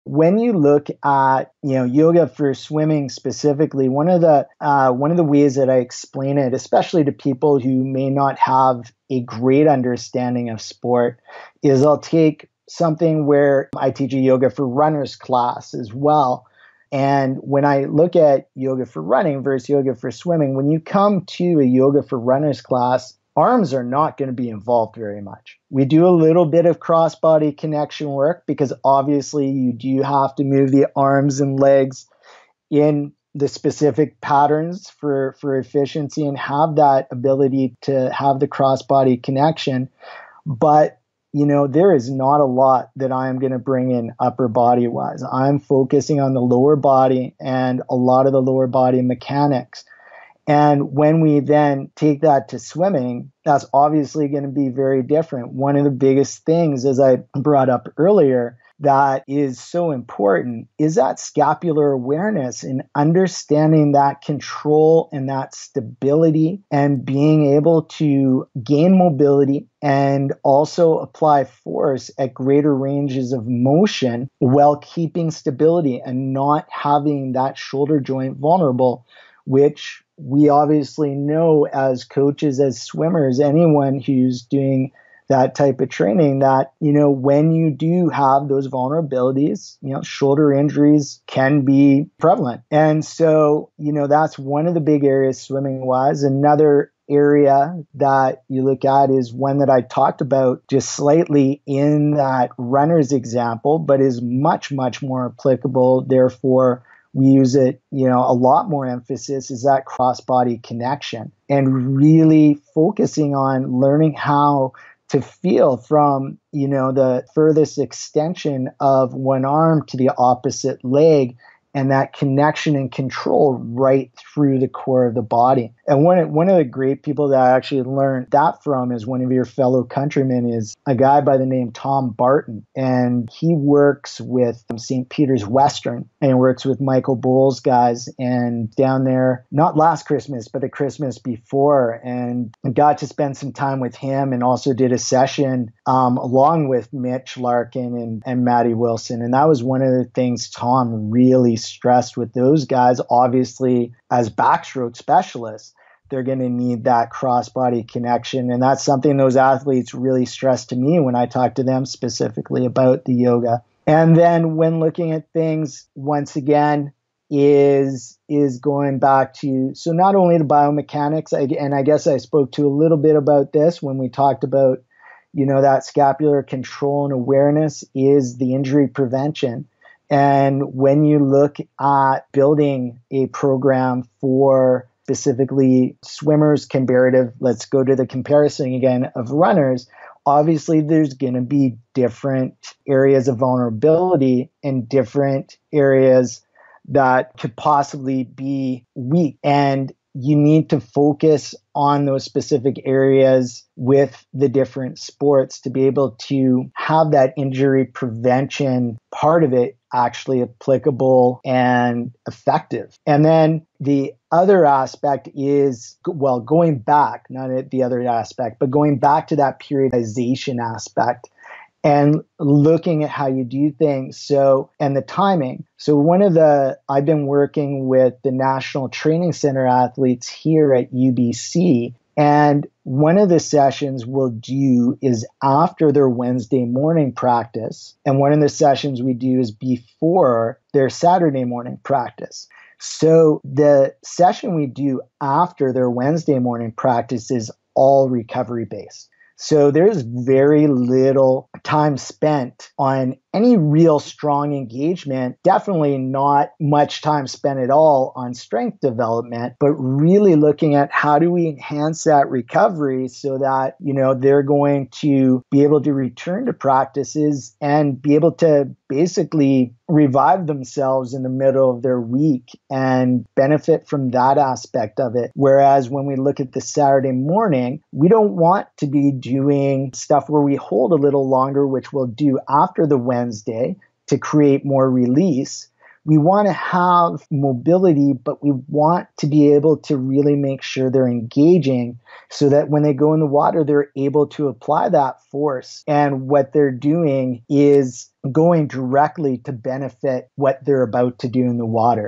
when you look at, yoga for swimming specifically, one of the ways that I explain it, especially to people who may not have a great understanding of sport, is I'll take something where I teach a yoga for runners class as well. And when I look at yoga for running versus yoga for swimming, when you come to a yoga for runners class, arms are not going to be involved very much. We do a little bit of cross-body connection work because obviously you do have to move the arms and legs in the specific patterns for efficiency and have that ability to have the cross-body connection. But there is not a lot that I am going to bring in upper body wise. I'm focusing on the lower body and a lot of the lower body mechanics. And when we then take that to swimming, that's obviously going to be very different. One of the biggest things, as I brought up earlier, that is so important is that scapular awareness and understanding that control and that stability and being able to gain mobility and also apply force at greater ranges of motion while keeping stability and not having that shoulder joint vulnerable, which we obviously know as coaches, as swimmers, anyone who's doing that type of training, that, when you do have those vulnerabilities, shoulder injuries can be prevalent. And so, that's one of the big areas swimming wise. Another area that you look at is one that I talked about just slightly in that runner's example, but is much, much more applicable. Therefore, we use it, a lot more emphasis is that cross-body connection and really focusing on learning how to feel from, the furthest extension of one arm to the opposite leg and that connection and control right through the core of the body. And one of the great people that I actually learned that from is one of your fellow countrymen, is a guy by the name Tom Barton. And he works with St. Peter's Western and works with Michael Bowles guys and down there, not last Christmas, but the Christmas before, and got to spend some time with him and also did a session along with Mitch Larkin and Maddie Wilson. And that was one of the things Tom really stressed with those guys. Obviously, as backstroke specialists, they're going to need that cross-body connection. And that's something those athletes really stress to me when I talk to them specifically about the yoga. And then when looking at things, once again, is going back to, so not only the biomechanics, and I guess I spoke to a little bit about this when we talked about, that scapular control and awareness, is the injury prevention. And when you look at building a program for specifically swimmers comparative, let's go to the comparison again of runners, obviously there's going to be different areas of vulnerability and different areas that could possibly be weak. And you need to focus on those specific areas with the different sports to be able to have that injury prevention part of it actually applicable and effective. And then the other aspect is, well, going back, not the other aspect, but going back to that periodization aspect and looking at how you do things. So, and the timing. So I've been working with the National Training Center athletes here at UBC. And one of the sessions we'll do is after their Wednesday morning practice. And one of the sessions we do is before their Saturday morning practice. So the session we do after their Wednesday morning practice is all recovery based. So there's very little time spent on any real strong engagement, definitely not much time spent at all on strength development, but really looking at how do we enhance that recovery so that, they're going to be able to return to practices and be able to basically revive themselves in the middle of their week and benefit from that aspect of it. Whereas when we look at the Saturday morning, we don't want to be doing stuff where we hold a little longer, which we'll do after the Wednesday to create more release. we want to have mobility, but we want to be able to really make sure they're engaging so that when they go in the water, they're able to apply that force. And what they're doing is going directly to benefit what they're about to do in the water.